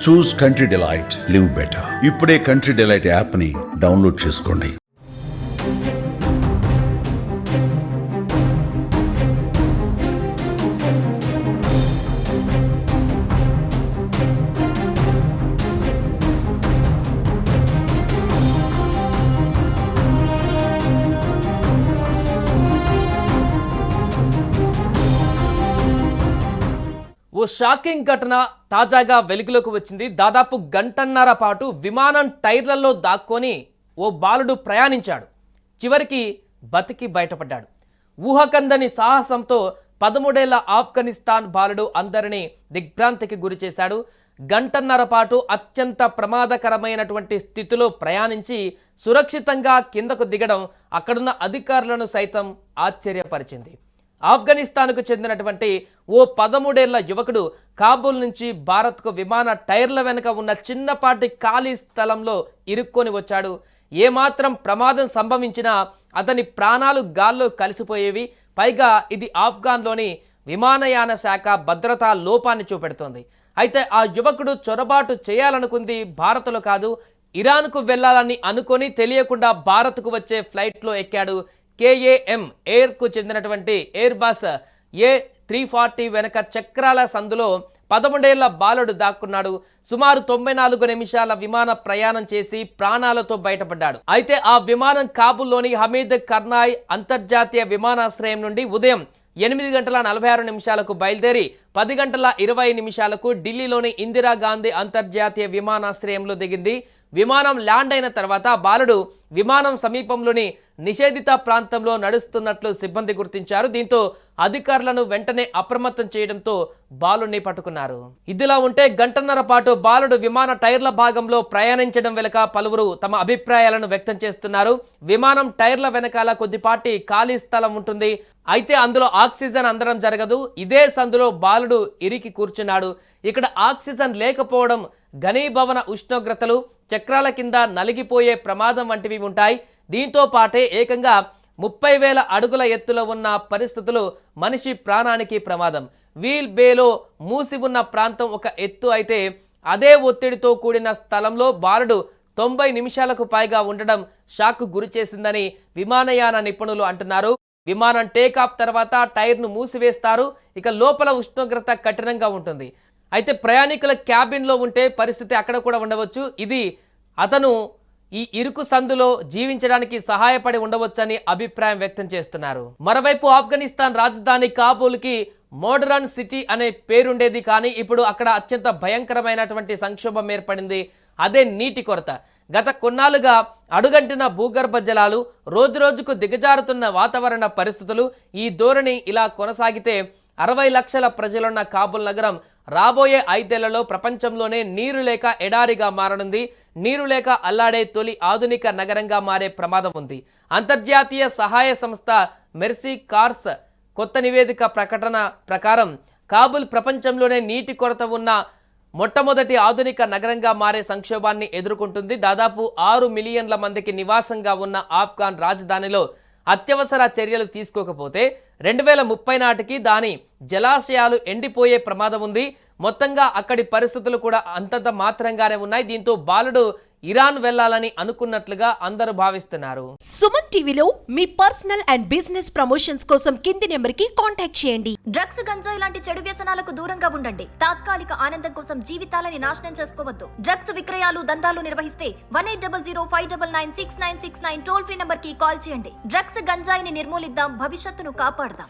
చూస్ country delight, live better. ఇప్పుడే country delight app ని download చేసుకోండి. ఓ షాకింగ్ ఘటన తాజాగా వెలుగులోకి వచ్చింది. దాదాపు గంటన్నర పాటు విమానం టైర్లలో దాక్కొని ఓ బాలుడు ప్రయాణించాడు. చివరికి బతికి బయటపడ్డాడు. ఊహకందని సాహసంతో 13 ఏళ్ల ఆఫ్ఘనిస్తాన్ బాలుడు అందరినీ దిగ్భ్రాంతికి గురి చేశాడు. గంటన్నర పాటు అత్యంత ప్రమాదకరమైనటువంటి స్థితిలో ప్రయాణించి సురక్షితంగా కిందకు దిగడం అక్కడున్న అధికారులను సైతం ఆశ్చర్యపరిచింది. ఆఫ్ఘనిస్తాన్కు చెందినటువంటి ఓ 13 ఏళ్ల యువకుడు కాబూల్ నుంచి భారత్కు విమాన టైర్ల వెనుక ఉన్న చిన్నపాటి ఖాళీ స్థలంలో ఇరుక్కొని వచ్చాడు. ఏమాత్రం ప్రమాదం సంభవించినా అతని ప్రాణాలు గాల్లో కలిసిపోయేవి. పైగా ఇది ఆఫ్ఘన్లోని విమానయాన శాఖ భద్రతా లోపాన్ని చూపెడుతోంది. అయితే ఆ యువకుడు చొరబాటు చేయాలనుకుంది భారత్లో కాదు, ఇరాన్కు వెళ్లాలని అనుకొని తెలియకుండా భారత్కు వచ్చే ఫ్లైట్లో ఎక్కాడు. KAM ఎయిర్కు చెందినటువంటి ఎయిర్ బస్ A340 వెనక చక్రాల సందులో 13 ఏళ్ల బాలుడు దాక్కున్నాడు. సుమారు 94 నిమిషాల విమాన ప్రయాణం చేసి ప్రాణాలతో బయటపడ్డాడు. అయితే ఆ విమానం కాబూల్లోని హమీద్ కర్నాయ్ అంతర్జాతీయ విమానాశ్రయం నుండి ఉదయం 8:46 బయలుదేరి 10:20 ఢిల్లీలోని ఇందిరాగాంధీ అంతర్జాతీయ విమానాశ్రయంలో దిగింది. విమానం ల్యాండ్ అయిన తర్వాత బాలుడు విమానం సమీపంలోని నిషేధిత ప్రాంతంలో నడుస్తున్నట్లు సిబ్బంది గుర్తించారు. దీంతో అధికారులను వెంటనే అప్రమత్తం చేయడంతో బాలుడిని పట్టుకున్నారు. ఇదిలా ఉంటే గంటన్నర పాటు బాలుడు విమాన టైర్ల భాగంలో ప్రయాణించడం వెనుక పలువురు తమ అభిప్రాయాలను వ్యక్తం చేస్తున్నారు. విమానం టైర్ల వెనకాల కొద్దిపాటి ఖాళీ స్థలం ఉంటుంది. అయితే అందులో ఆక్సిజన్ అందడం జరగదు. ఇదే సందులో బాలుడు ఇరికి కూర్చున్నాడు. ఇక్కడ ఆక్సిజన్ లేకపోవడం, ఘనీభవన ఉష్ణోగ్రతలు, చక్రాల కింద నలిగిపోయే ప్రమాదం వంటివి ఉంటాయి. దీంతో పాటే ఏకంగా 30,000 అడుగుల ఎత్తులో ఉన్న పరిస్థితులు మనిషి ప్రాణానికి ప్రమాదం. వీల్ బేలో మూసి ఉన్న ప్రాంతం ఒక ఎత్తు అయితే అదే ఒత్తిడితో కూడిన స్థలంలో బాలుడు 90 నిమిషాలకు పైగా ఉండడం షాక్కు గురి చేసిందని విమానయాన నిపుణులు అంటున్నారు. విమానం టేకాఫ్ తర్వాత టైర్ను మూసివేస్తారు. ఇక లోపల ఉష్ణోగ్రత కఠినంగా ఉంటుంది. అయితే ప్రయాణికుల క్యాబిన్లో ఉంటే పరిస్థితి అక్కడ కూడా ఉండవచ్చు. ఇది అతను ఈ ఇరుకు సందులో జీవించడానికి సహాయపడి ఉండవచ్చని అభిప్రాయం వ్యక్తం చేస్తున్నారు. మరోవైపు ఆఫ్ఘనిస్తాన్ రాజధాని కాబూల్కి మోడరన్ సిటీ అనే పేరుండేది. కానీ ఇప్పుడు అక్కడ అత్యంత భయంకరమైనటువంటి సంక్షోభం ఏర్పడింది. అదే నీటి కొరత. గత కొన్నాళ్ళుగా అడుగంటిన భూగర్భ జలాలు, రోజురోజుకు దిగజారుతున్న వాతావరణ పరిస్థితులు, ఈ ధోరణి ఇలా కొనసాగితే 60 లక్షల ప్రజలున్న కాబూల్ నగరం రాబోయే 5 ఏళ్లలో ప్రపంచంలోనే నీరు లేక ఎడారిగా మారనుంది. నీరు లేక అల్లాడే తొలి ఆధునిక నగరంగా మారే ప్రమాదం ఉంది. అంతర్జాతీయ సహాయ సంస్థ మెర్సీ కార్స్ కొత్త నివేదిక ప్రకటన ప్రకారం కాబూల్ ప్రపంచంలోనే నీటి కొరత ఉన్న మొట్టమొదటి ఆధునిక నగరంగా మారే సంక్షోభాన్ని ఎదుర్కొంటుంది. దాదాపు 6 మిలియన్ల మందికి నివాసంగా ఉన్న ఆఫ్ఘన్ రాజధానిలో అత్యవసర చర్యలు తీసుకోకపోతే 2030 నాటికి దాని జలాశయాలు ఎండిపోయే ప్రమాదం ఉంది. మొత్తంగా అక్కడి పరిస్థితులు కూడా అంతంత మాత్రంగానే ఉన్నాయి. దీంతో బాలుడు ఇరాన్ వెళ్లాలని అనుకున్నట్లుగా అందరూ భావిస్తున్నారు. సుమన్ టీవీలో మీ పర్సనల్ అండ్ బిజినెస్ ప్రమోషన్స్ కోసం కింది నెంబర్కి కాంటాక్ట్ చేయండి. డ్రగ్స్, గంజాయి లాంటి చెడు వ్యసనాలకు దూరంగా ఉండండి. తాత్కాలిక ఆనందం కోసం జీవితాలని నాశనం చేసుకోవద్దు. డ్రగ్స్ విక్రయాలు, దందాలు నిర్వహిస్తే 1800599696 టోల్ ఫ్రీ నంబర్ కి కాల్ చేయండి. డ్రగ్స్, గంజాయిని నిర్మూలిద్దాం, భవిష్యత్తును కాపాడదాం.